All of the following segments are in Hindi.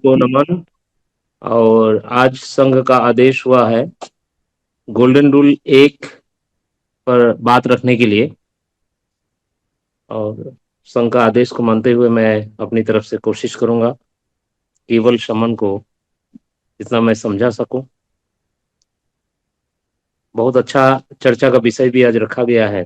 को नमन। और आज संघ का आदेश हुआ है गोल्डन रूल 1 पर बात रखने के लिए। और संघ का आदेश को मानते हुए मैं अपनी तरफ से कोशिश करूंगा केवल शमन को जितना मैं समझा सकूं। बहुत अच्छा चर्चा का विषय भी आज रखा गया है।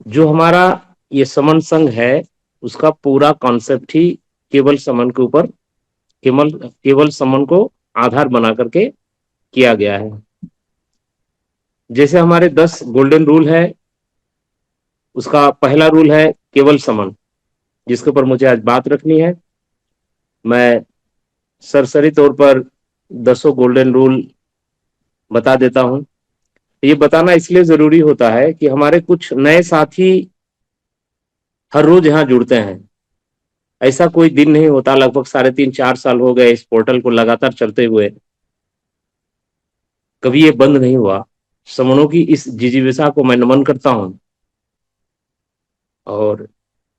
जो हमारा ये समन संघ है उसका पूरा कॉन्सेप्ट ही केवल समन के ऊपर केवल केवल समन को आधार बना करके किया गया है। जैसे हमारे 10 गोल्डन रूल है, उसका पहला रूल है केवल समन, जिसके ऊपर मुझे आज बात रखनी है। मैं सरसरी तौर पर 10 गोल्डन रूल बता देता हूं। ये बताना इसलिए जरूरी होता है कि हमारे कुछ नए साथी हर रोज यहाँ जुड़ते हैं। ऐसा कोई दिन नहीं होता, लगभग 3.5-4 साल हो गए इस पोर्टल को लगातार चलते हुए, कभी ये बंद नहीं हुआ। समनों की इस जिजीविषा को मैं नमन करता हूं। और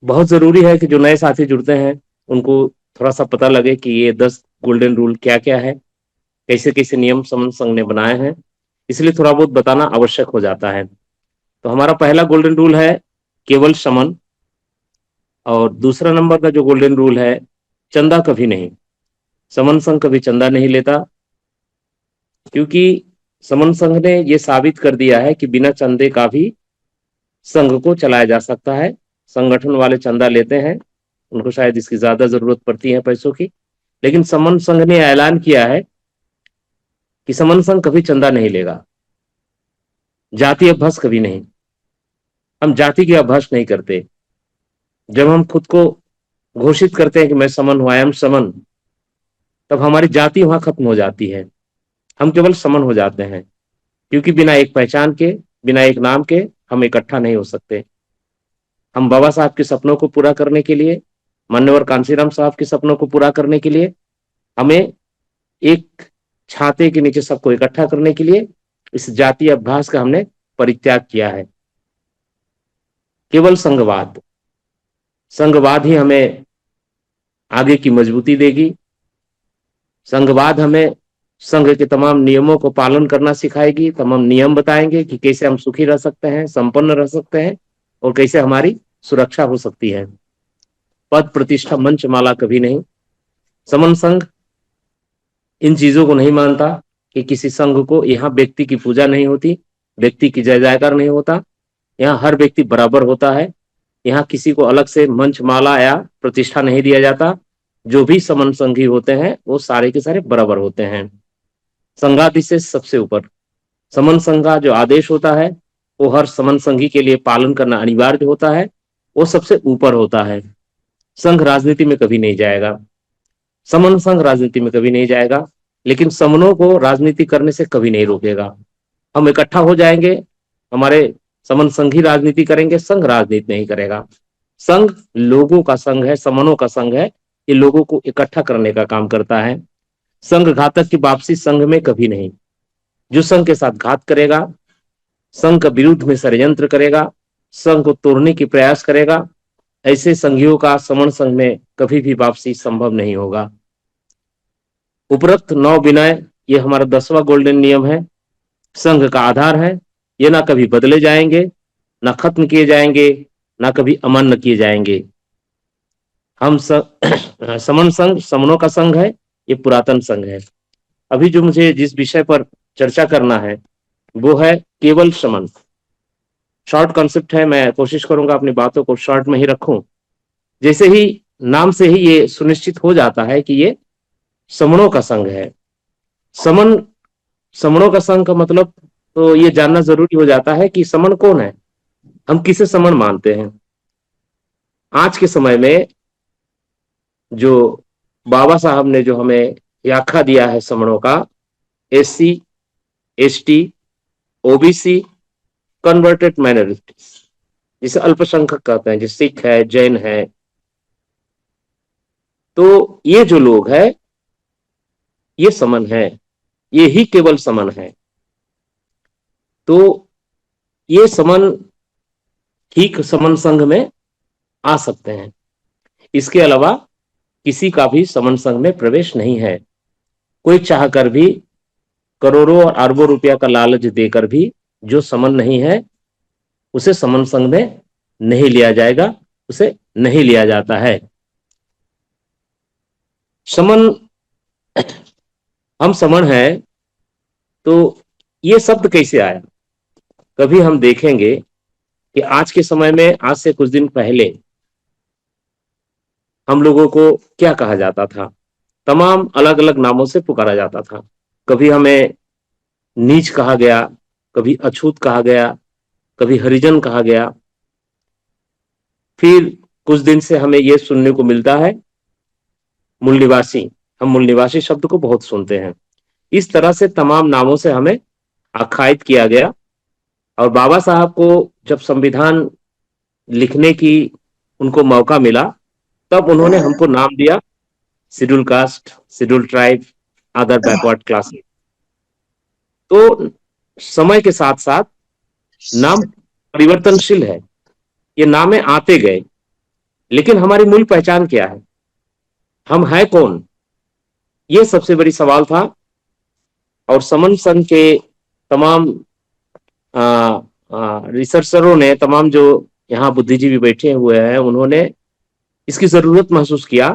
बहुत जरूरी है कि जो नए साथी जुड़ते हैं उनको थोड़ा सा पता लगे कि ये 10 गोल्डन रूल क्या क्या है, कैसे कैसे नियम समन संघ ने बनाए हैं। इसलिए थोड़ा बहुत बताना आवश्यक हो जाता है। तो हमारा पहला गोल्डन रूल है केवल समन। और दूसरा नंबर का जो गोल्डन रूल है चंदा कभी नहीं। समन संघ कभी चंदा नहीं लेता, क्योंकि समन संघ ने यह साबित कर दिया है कि बिना चंदे का भी संघ को चलाया जा सकता है। संगठन वाले चंदा लेते हैं, उनको शायद इसकी ज्यादा जरूरत पड़ती है पैसों की, लेकिन समन संघ ने ऐलान किया है कि समन संघ कभी चंदा नहीं लेगा। जातीय अभ्यास कभी नहीं। हम जाति की अभ्यास नहीं करते। जब हम खुद को घोषित करते हैं कि मैं समन हूं, आई एम समन, तब हमारी जाति वहां खत्म हो जाती है। हम केवल समन हो जाते हैं, क्योंकि बिना एक पहचान के, बिना एक नाम के हम इकट्ठा नहीं हो सकते। हम बाबा साहब के सपनों को पूरा करने के लिए, मान्यवर कांशीराम साहब के सपनों को पूरा करने के लिए, हमें एक छाते के नीचे सबको इकट्ठा करने के लिए इस जातीय अभ्यास का हमने परित्याग किया है। केवल संघवाद, संघवाद ही हमें आगे की मजबूती देगी। संघवाद हमें संघ के तमाम नियमों को पालन करना सिखाएगी, तमाम नियम बताएंगे कि कैसे हम सुखी रह सकते हैं, संपन्न रह सकते हैं, और कैसे हमारी सुरक्षा हो सकती है। पद प्रतिष्ठा मंच माला कभी नहीं। समन संघ इन चीजों को नहीं मानता कि किसी संघ को यहाँ व्यक्ति की पूजा नहीं होती, व्यक्ति की जय जयकार नहीं होता। यहाँ हर व्यक्ति बराबर होता है। यहाँ किसी को अलग से मंच माला या प्रतिष्ठा नहीं दिया जाता। जो भी समन संघी होते हैं वो सारे के सारे बराबर होते हैं। संघाधीश से सबसे ऊपर समन संघ का जो आदेश होता है वो हर समन संघी के लिए पालन करना अनिवार्य होता है। वो सबसे ऊपर होता है। संघ राजनीति में कभी नहीं जाएगा, समन संघ राजनीति में कभी नहीं जाएगा, लेकिन समनों को राजनीति करने से कभी नहीं रोकेगा। हम इकट्ठा हो जाएंगे, हमारे समन संघ ही राजनीति करेंगे, संघ राजनीति नहीं करेगा। संघ लोगों का संघ है, समनों का संघ है। ये लोगों को इकट्ठा करने का काम करता है। संघ घातक की वापसी संघ में कभी नहीं। जो संघ के साथ घात करेगा, संघ का विरुद्ध में षड्यंत्र करेगा, संघ को तोड़ने की प्रयास करेगा, ऐसे संघियों का समन संघ में कभी भी वापसी संभव नहीं होगा। उपरोक्त 9 विनय ये हमारा 10वां गोल्डन नियम है, संघ का आधार है। ये ना कभी बदले जाएंगे, ना खत्म किए जाएंगे, ना कभी अमान्य किए जाएंगे। हम समन संघ समनों का संघ है, ये पुरातन संघ है। अभी जो मुझे जिस विषय पर चर्चा करना है वो है केवल समन। शॉर्ट कॉन्सेप्ट है, मैं कोशिश करूंगा अपनी बातों को शॉर्ट में ही रखूं। जैसे ही नाम से ही ये सुनिश्चित हो जाता है कि ये समनों का संघ है। समन समनों का संघ का मतलब तो ये जानना जरूरी हो जाता है कि समन कौन है, हम किसे समन मानते हैं। आज के समय में जो बाबा साहब ने जो हमें व्याख्या दिया है समनों का, SC ST OBC converted minorities, जिसे अल्पसंख्यक कहते हैं, जैसे सिख है, जैन है, तो ये जो लोग हैं ये समन है, ये ही केवल समन है। तो ये समन ठीक समन संघ में आ सकते हैं। इसके अलावा किसी का भी समन संघ में प्रवेश नहीं है। कोई चाहकर भी करोड़ों और अरबों रुपया का लालच देकर भी जो समन नहीं है उसे समन संघ में नहीं लिया जाएगा, उसे नहीं लिया जाता है। समन, हम समन है तो ये शब्द कैसे आया? कभी हम देखेंगे कि आज के समय में, आज से कुछ दिन पहले हम लोगों को क्या कहा जाता था? तमाम अलग अलग नामों से पुकारा जाता था। कभी हमें नीच कहा गया, कभी अछूत कहा गया, कभी हरिजन कहा गया। फिर कुछ दिन से हमें यह सुनने को मिलता है मूल निवासी। हम मूल निवासी शब्द को बहुत सुनते हैं। इस तरह से तमाम नामों से हमें आख्यायित किया गया। और बाबा साहब को जब संविधान लिखने की उनको मौका मिला, तब उन्होंने हमको नाम दिया schedule caste, schedule tribe, other backward classes. तो समय के साथ साथ नाम परिवर्तनशील है, ये नामें आते गए, लेकिन हमारी मूल पहचान क्या है? हम हैं कौन? ये सबसे बड़ी सवाल था। और समन संघ के तमाम रिसर्चरों ने, तमाम जो यहाँ बुद्धिजीवी बैठे हुए हैं, उन्होंने इसकी जरूरत महसूस किया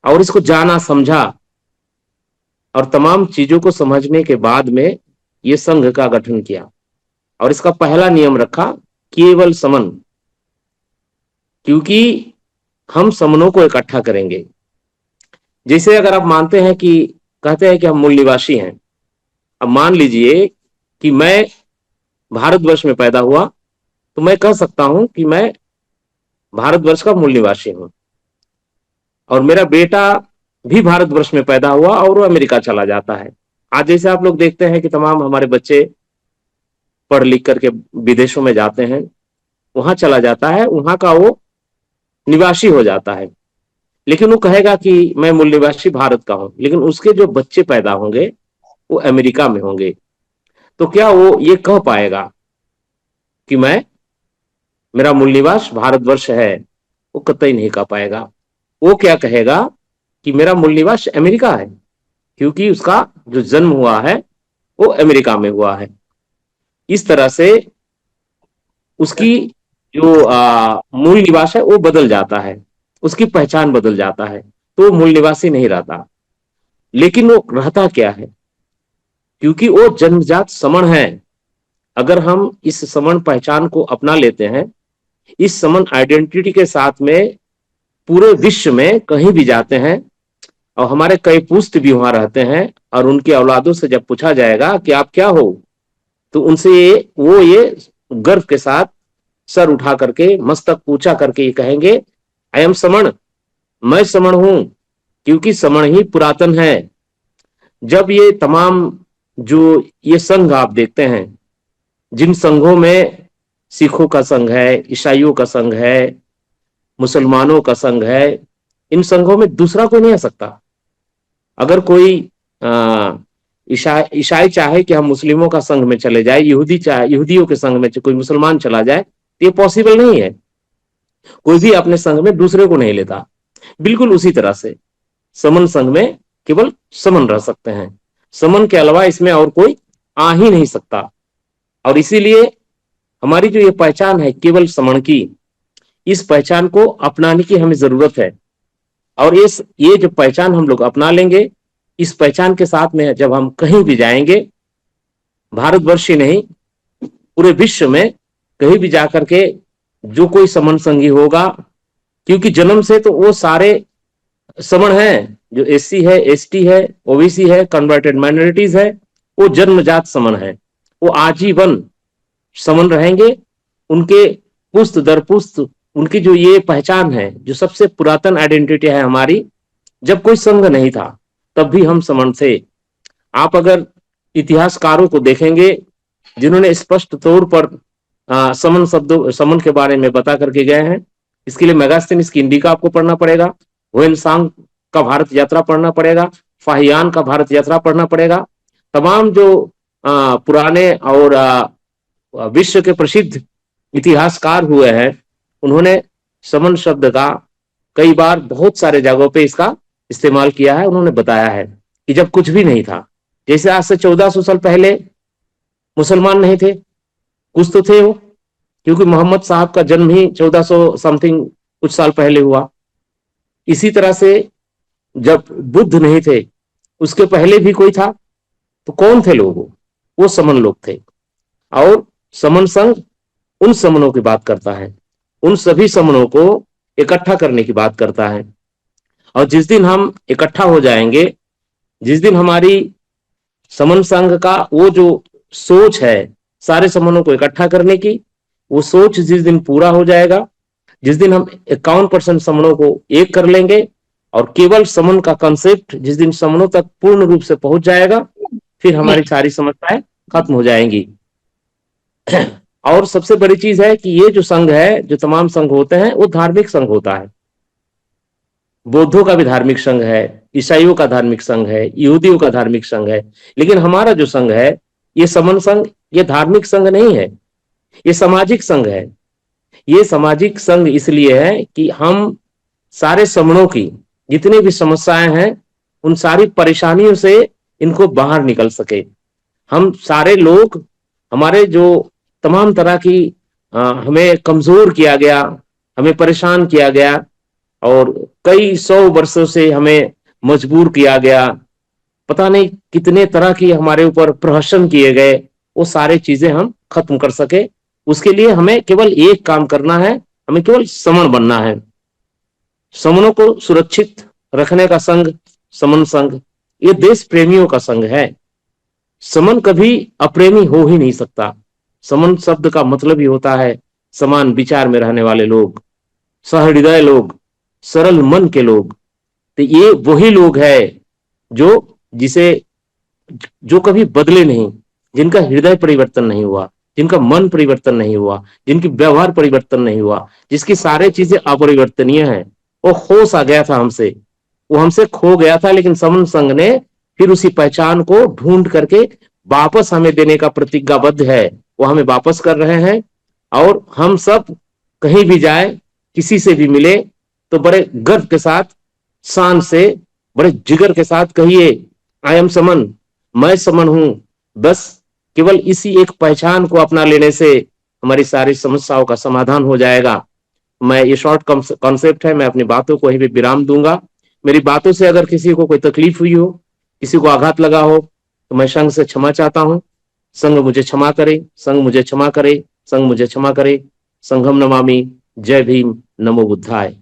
और इसको जाना, समझा, और तमाम चीजों को समझने के बाद में ये संघ का गठन किया। और इसका पहला नियम रखा, केवल समन। क्योंकि हम समनों को इकट्ठा करेंगे। जैसे अगर आप मानते हैं कि, कहते हैं कि हम मूल निवासी हैं। अब मान लीजिए कि मैं भारतवर्ष में पैदा हुआ, तो मैं कह सकता हूं कि मैं भारतवर्ष का मूल निवासी हूं। और मेरा बेटा भी भारतवर्ष में पैदा हुआ और वो अमेरिका चला जाता है। आज जैसे आप लोग देखते हैं कि तमाम हमारे बच्चे पढ़ लिख करके विदेशों में जाते हैं, वहां चला जाता है, वहां का वो निवासी हो जाता है। लेकिन वो कहेगा कि मैं मूल निवासी भारत का हूं, लेकिन उसके जो बच्चे पैदा होंगे वो अमेरिका में होंगे। तो क्या वो ये कह पाएगा कि मेरा मूल निवास भारतवर्ष है? वो कतई नहीं कह पाएगा। वो क्या कहेगा कि मेरा मूल निवास अमेरिका है, क्योंकि उसका जो जन्म हुआ है वो अमेरिका में हुआ है। इस तरह से उसकी जो मूल निवास है वो बदल जाता है, उसकी पहचान बदल जाता है, तो वो मूल निवासी नहीं रहता। लेकिन वो रहता क्या है? क्योंकि वो जन्मजात समण है। अगर हम इस समण पहचान को अपना लेते हैं, इस समण आइडेंटिटी के साथ में पूरे विश्व में कहीं भी जाते हैं, और हमारे कई पुस्त भी वहां रहते हैं, और उनकी औलादों से जब पूछा जाएगा कि आप क्या हो, तो उनसे ये गर्व के साथ सर उठा करके, मस्तक ऊंचा करके ये कहेंगे, आई एम समण, मैं समण हूं, क्योंकि समण ही पुरातन है। जब ये तमाम जो ये संघ आप देखते हैं, जिन संघों में सिखों का संघ है, ईसाइयों का संघ है, मुसलमानों का संघ है, इन संघों में दूसरा कोई नहीं आ सकता। अगर कोई ईसाई चाहे कि हम मुस्लिमों का संघ में चले जाए, यहूदी चाहे यहूदियों के संघ में कोई मुसलमान चला जाए, तो ये पॉसिबल नहीं है। कोई भी अपने संघ में दूसरे को नहीं लेता। बिल्कुल उसी तरह से समन संघ में केवल समन रह सकते हैं। समन के अलावा इसमें और कोई आ ही नहीं सकता। और इसीलिए हमारी जो ये पहचान है केवल समन की, इस पहचान को अपनाने की हमें जरूरत है। और ये जो पहचान हम लोग अपना लेंगे, इस पहचान के साथ में जब हम कहीं भी जाएंगे, भारतवर्ष ही नहीं पूरे विश्व में कहीं भी जाकर के जो कोई समन संघी होगा, क्योंकि जन्म से तो वो सारे समण हैं, जो एससी है, एसटी है, ओबीसी है, कन्वर्टेड माइनॉरिटीज है, वो जन्मजात समण है। वो आजीवन समन रहेंगे। उनके पुस्त दर पुस्त उनकी जो ये पहचान है, जो सबसे पुरातन आइडेंटिटी है हमारी, जब कोई संघ नहीं था तब भी हम समन थे। आप अगर इतिहासकारों को देखेंगे, जिन्होंने स्पष्ट तौर पर समन के बारे में बता करके गए हैं, इसके लिए मेगास्थनीज की इंडिका आपको पढ़ना पड़ेगा, हुएनसांग का भारत यात्रा पढ़ना पड़ेगा, फाहियान का भारत यात्रा पढ़ना पड़ेगा। तमाम जो पुराने और विश्व के प्रसिद्ध इतिहासकार हुए हैं, उन्होंने समन शब्द का कई बार बहुत सारे जगहों पे इसका इस्तेमाल किया है। उन्होंने बताया है कि जब कुछ भी नहीं था, जैसे आज से 1400 साल पहले मुसलमान नहीं थे, कुछ तो थे वो, क्योंकि मोहम्मद साहब का जन्म ही 1400 समथिंग कुछ साल पहले हुआ। इसी तरह से जब बुद्ध नहीं थे, उसके पहले भी कोई था, तो कौन थे लोग? वो समन लोग थे। और समन संघ उन समनों की बात करता है, उन सभी समनों को इकट्ठा करने की बात करता है। और जिस दिन हम इकट्ठा हो जाएंगे, जिस दिन हमारी समन संघ का वो जो सोच है सारे समनों को इकट्ठा करने की, वो सोच जिस दिन पूरा हो जाएगा, जिस दिन हम 51% समनों को एक कर लेंगे और केवल समन का कंसेप्ट जिस दिन समनों तक पूर्ण रूप से पहुंच जाएगा, फिर हमारी सारी समस्याएं खत्म हो जाएंगी। और सबसे बड़ी चीज है कि ये जो संघ है, जो तमाम संघ होते हैं, वो धार्मिक संघ होता है। बौद्धों का भी धार्मिक संघ है, ईसाइयों का धार्मिक संघ है, यहूदियों का धार्मिक संघ है। लेकिन हमारा जो संघ है, ये समन संघ, ये धार्मिक संघ नहीं है, ये सामाजिक संघ है। ये सामाजिक संघ इसलिए है कि हम सारे समनों की जितनी भी समस्याएं हैं, उन सारी परेशानियों से इनको बाहर निकल सके। हम सारे लोग, हमारे जो तमाम तरह की हमें कमजोर किया गया, हमें परेशान किया गया और कई 100 वर्षों से हमें मजबूर किया गया, पता नहीं कितने तरह की हमारे ऊपर प्रहसन किए गए, वो सारे चीजें हम खत्म कर सके। उसके लिए हमें केवल एक काम करना है, हमें केवल समन बनना है। समनों को सुरक्षित रखने का संघ समन संघ, ये देश प्रेमियों का संघ है। समन कभी अप्रेमी हो ही नहीं सकता। समन शब्द का मतलब ही होता है समान विचार में रहने वाले लोग, सहृदय लोग, सरल मन के लोग। तो ये वही लोग है जो जिसे जो कभी बदले नहीं, जिनका हृदय परिवर्तन नहीं हुआ, जिनका मन परिवर्तन नहीं हुआ, जिनकी व्यवहार परिवर्तन नहीं हुआ, जिसकी सारे चीजें अपरिवर्तनीय हैं। वो होश आ गया था हमसे, वो हमसे खो गया था, लेकिन समन संघ ने फिर उसी पहचान को ढूंढ करके वापस हमें देने का प्रतिज्ञाबद्ध है। वो हमें वापस कर रहे हैं। और हम सब कहीं भी जाए, किसी से भी मिले, तो बड़े गर्व के साथ, शान से, बड़े जिगर के साथ कहिए, आई एम समन, मैं समन हूं। बस केवल इसी एक पहचान को अपना लेने से हमारी सारी समस्याओं का समाधान हो जाएगा। मैं ये शॉर्ट कॉन्सेप्ट है, मैं अपनी बातों को यहीं पे विराम दूंगा। मेरी बातों से अगर किसी को कोई तकलीफ हुई हो, किसी को आघात लगा हो, तो मैं संघ से क्षमा चाहता हूं। संघ मुझे क्षमा करे, संघ मुझे क्षमा करे, संघ मुझे क्षमा करे। संघम नमामि। जय भीम, नमो बुद्धाय।